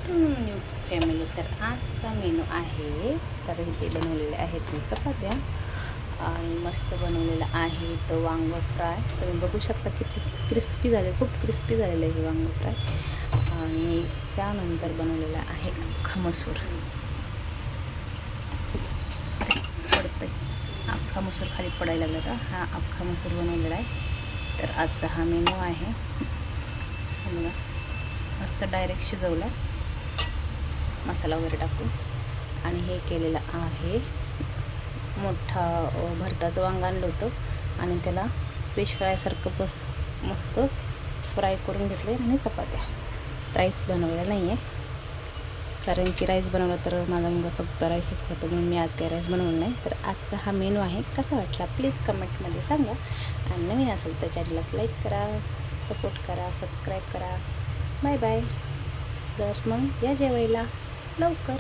Afternoon new family. तर आजचा menu आहे, तर इथे बनवलेले आहेत मी चपात्या आणि मस्त बनवलेलं आहे तो वांग फ्राय. तुम्ही बघू शकता किती क्रिस्पी झाले, खूप क्रिस्पी झालेलं आहे हे वांग फ्राय. आणि त्यानंतर बनवलेला आहे अख्खा मसूर. पडतंय अख्खा मसूर खाली पडायला लागला का, हा अख्खा मसूर बनवलेला आहे. तर आजचा हा मेनू आहे. बघा मस्त डायरेक्ट शिजवला मसाला वगैरे टाकून. आणि हे केलेलं आहे मोठा भरताचं वांग आणलं होतं आणि त्याला फिश फ्रायसारखं मस्त फ्राय करून घेतले. आणि चपात्या, राईस बनवलेला नाही आहे कारण की राईस बनवला तर माझा मुलगा फक्त राईसच खातो, म्हणून मी आज काही राईस बनवलं नाही. तर आजचा हा मेनू आहे. कसा वाटला प्लीज कमेंटमध्ये सांगा. आणि नवीन असेल तर चॅनलला लाईक करा, सपोर्ट करा, सबस्क्राईब करा. Bye bye. तर मग या जेवायला लवकर.